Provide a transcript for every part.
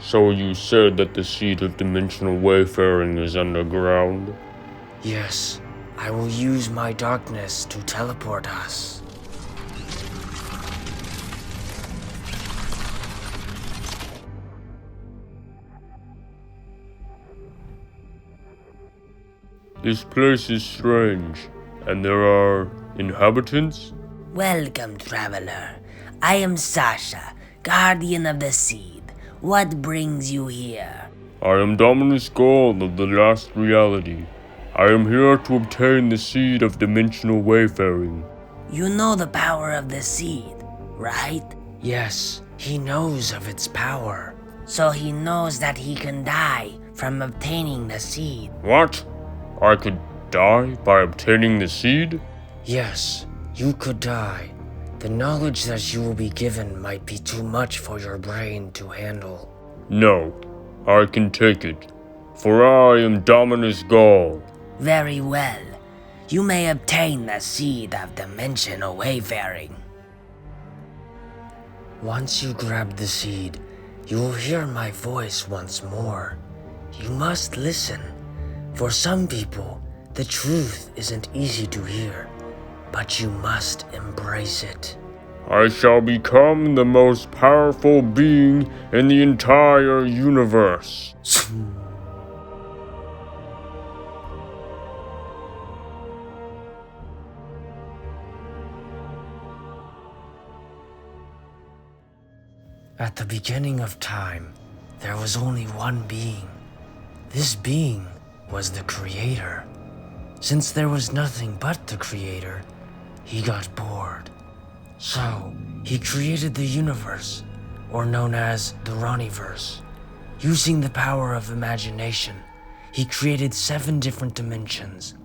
So you said that the seed of dimensional wayfaring is underground? Yes, I will use my darkness to teleport us. This place is strange, and there are inhabitants? Welcome, traveler. I am Sasha, guardian of the seed. What brings you here? I am Dominus Ghaul of the last reality. I am here to obtain the seed of dimensional wayfaring. You know the power of the seed, right? Yes, he knows of its power. So he knows that he can die from obtaining the seed. What? I could die by obtaining the seed? Yes, you could die. The knowledge that you will be given might be too much for your brain to handle. No, I can take it, for I am Dominus Ghaul. Very well. You may obtain the seed of dimensional wayfaring. Once you grab the seed, you will hear my voice once more. You must listen. For some people, the truth isn't easy to hear, but you must embrace it. I shall become the most powerful being in the entire universe. At the beginning of time, there was only one being. This being was the Creator. Since there was nothing but the Creator, he got bored. So, he created the universe, or known as the Ronnieverse. Using the power of imagination, he created 7 different dimensions.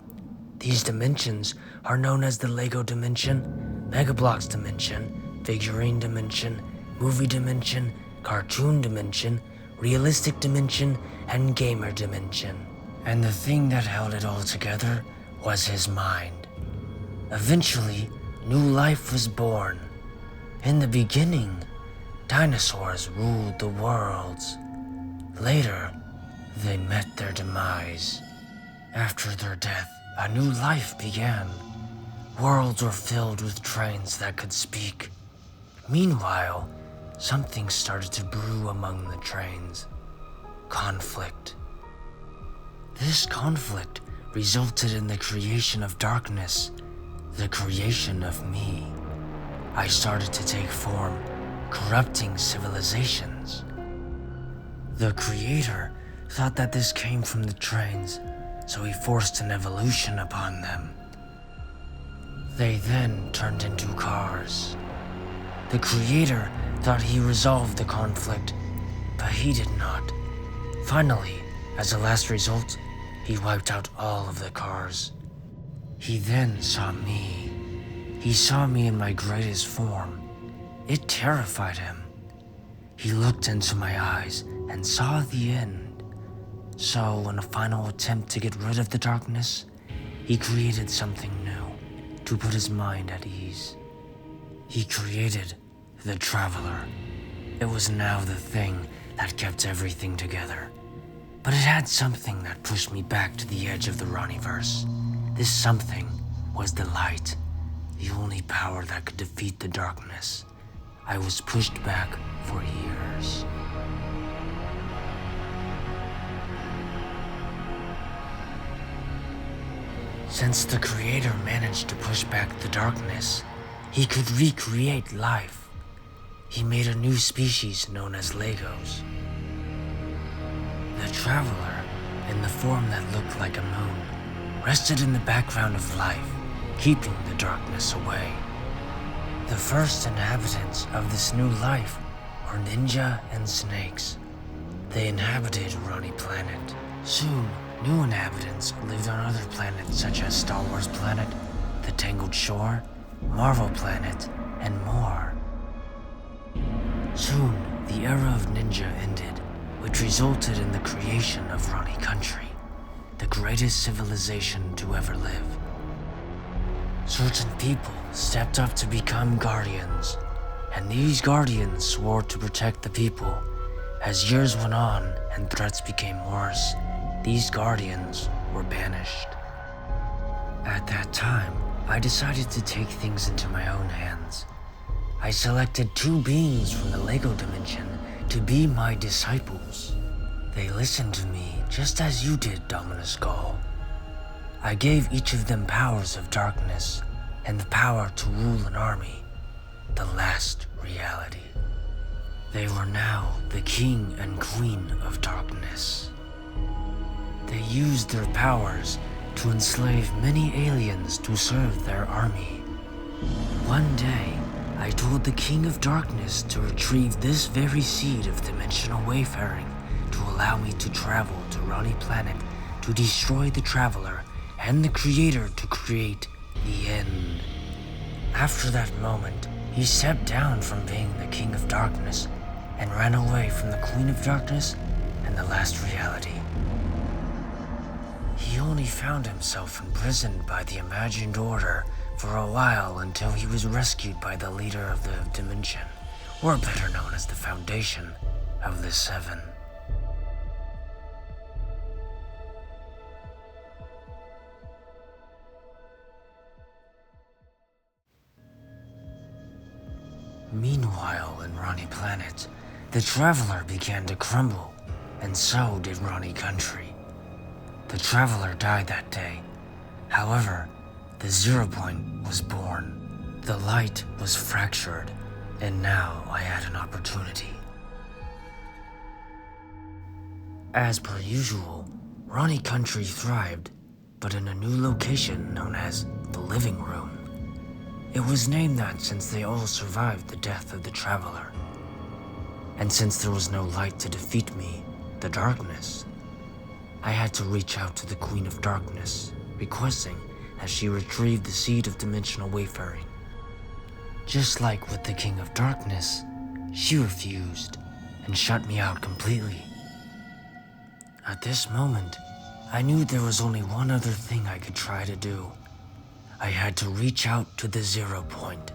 These dimensions are known as the Lego dimension, Mega Bloks dimension, figurine dimension, movie dimension, cartoon dimension, realistic dimension, and gamer dimension. And the thing that held it all together was his mind. Eventually, new life was born. In the beginning, dinosaurs ruled the worlds. Later, they met their demise. After their death, a new life began. Worlds were filled with trains that could speak. Meanwhile, something started to brew among the trains. Conflict. This conflict resulted in the creation of darkness, the creation of me. I started to take form, corrupting civilizations. The Creator thought that this came from the trains, so he forced an evolution upon them. They then turned into cars. The Creator thought he resolved the conflict, but he did not. Finally, as a last result, he wiped out all of the cars. He then saw me. He saw me in my greatest form. It terrified him. He looked into my eyes and saw the end. So, in a final attempt to get rid of the darkness, he created something new to put his mind at ease. He created the Traveler. It was now the thing that kept everything together. But it had something that pushed me back to the edge of the Ronnieverse. This something was the light, the only power that could defeat the darkness. I was pushed back for years. Since the Creator managed to push back the darkness, he could recreate life. He made a new species known as Legos. The Traveler, in the form that looked like a moon, rested in the background of life, keeping the darkness away. The first inhabitants of this new life were ninja and snakes. They inhabited Ronnie Planet. Soon, new inhabitants lived on other planets such as Star Wars Planet, the Tangled Shore, Marvel Planet, and more. Soon, the era of ninja ended, which resulted in the creation of Ronnie Country, the greatest civilization to ever live. Certain people stepped up to become guardians, and these guardians swore to protect the people As years went on and threats became worse, these guardians were banished. At that time, I decided to take things into my own hands. I selected 2 beings from the Lego dimension to be my disciples. They listened to me just as you did, Dominus Ghaul. I gave each of them powers of darkness and the power to rule an army, the last reality. They were now the king and queen of darkness. They used their powers to enslave many aliens to serve their army. One day, I told the King of Darkness to retrieve this very seed of dimensional wayfaring to allow me to travel to Ronnie Planet to destroy the Traveler and the Creator to create the end. After that moment, he stepped down from being the King of Darkness and ran away from the Queen of Darkness and the last reality. He only found himself imprisoned by the Imagined Order for a while until he was rescued by the leader of the dimension, or better known as the Foundation of the Seven. Meanwhile, in Ronnie Planet, the Traveler began to crumble, and so did Ronnie Country. The Traveler died that day. However, the 0 Point was born. The light was fractured, and now I had an opportunity. As per usual, Ronnie Country thrived, but in a new location known as the Living Room. It was named that since they all survived the death of the Traveler. And since there was no light to defeat me, the darkness, I had to reach out to the Queen of Darkness, requesting that she retrieve the seed of dimensional wayfaring. Just like with the King of Darkness, she refused and shut me out completely. At this moment, I knew there was only one other thing I could try to do. I had to reach out to the 0 Point.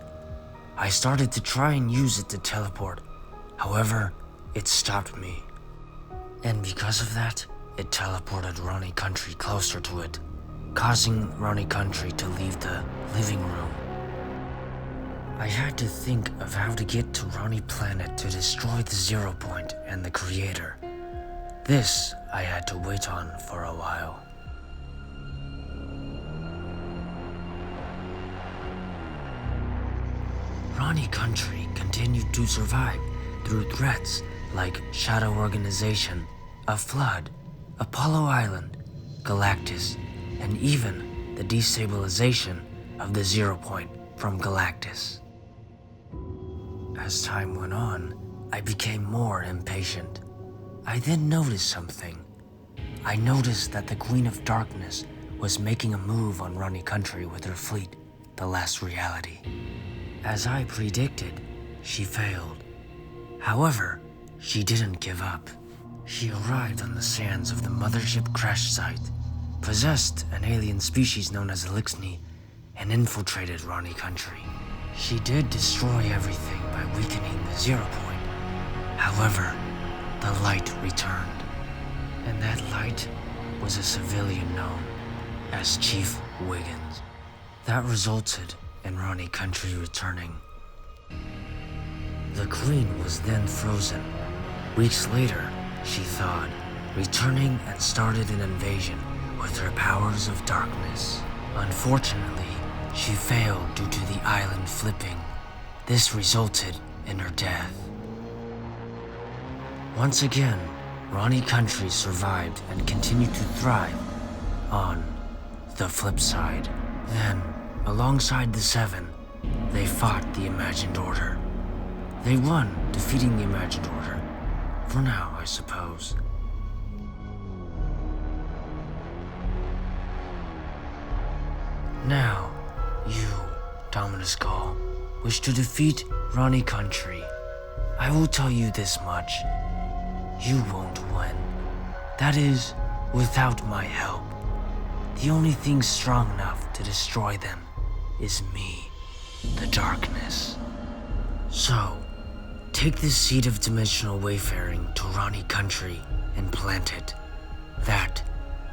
I started to try and use it to teleport. However, it stopped me. And because of that, it teleported Ronnie Country closer to it, causing Ronnie Country to leave the living room. I had to think of how to get to Ronnie Planet to destroy the 0 Point and the Creator. This I had to wait on for a while. Ronnie Country continued to survive through threats like Shadow Organization, a flood, Apollo Island, Galactus, and even the destabilization of the 0 Point from Galactus. As time went on, I became more impatient. I then noticed something. I noticed that the Queen of Darkness was making a move on Ronnie Country with her fleet, the last reality. As I predicted, she failed. However, she didn't give up. She arrived on the sands of the mothership crash site, possessed an alien species known as Elixni, and infiltrated Ronnie Country. She did destroy everything by weakening the 0 Point. However, the light returned, and that light was a civilian known as Chief Wiggins. That resulted in Ronnie Country returning. The Queen was then frozen. Weeks later, she thawed, returning and started an invasion with her powers of darkness. Unfortunately, she failed due to the island flipping. This resulted in her death. Once again, Ronnie Country survived and continued to thrive on the flip side. Then, alongside the Seven, they fought the Imagined Order. They won, defeating the Imagined Order. For now, I suppose. Now, you, Dominus Ghaul, wish to defeat Ronnie Country. I will tell you this much. You won't win. That is, without my help. The only thing strong enough to destroy them is me, the darkness. So, Take this seed of dimensional wayfaring to Ronnie country and plant it. That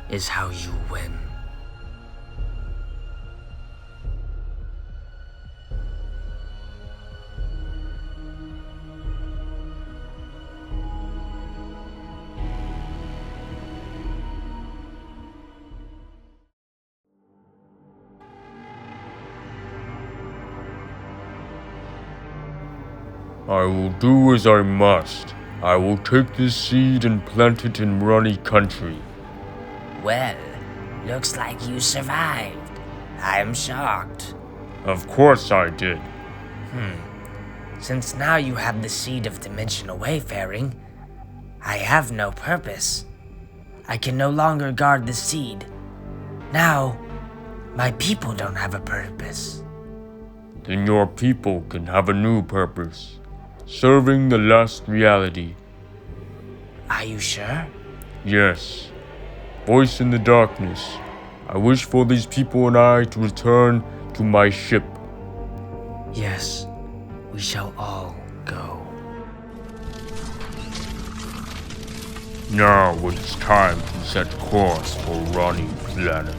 is how you win. I will do as I must. I will take this seed and plant it in Ronnie country. Well, looks like you survived. I'm shocked. Of course I did. Since now you have the seed of dimensional wayfaring, I have no purpose. I can no longer guard the seed. Now, my people don't have a purpose. Then your people can have a new purpose. Serving the last reality. Are you sure? Yes. Voice in the darkness. I wish for these people and I to return to my ship. Yes, we shall all go. Now it's time to set course for Ronnie Planet.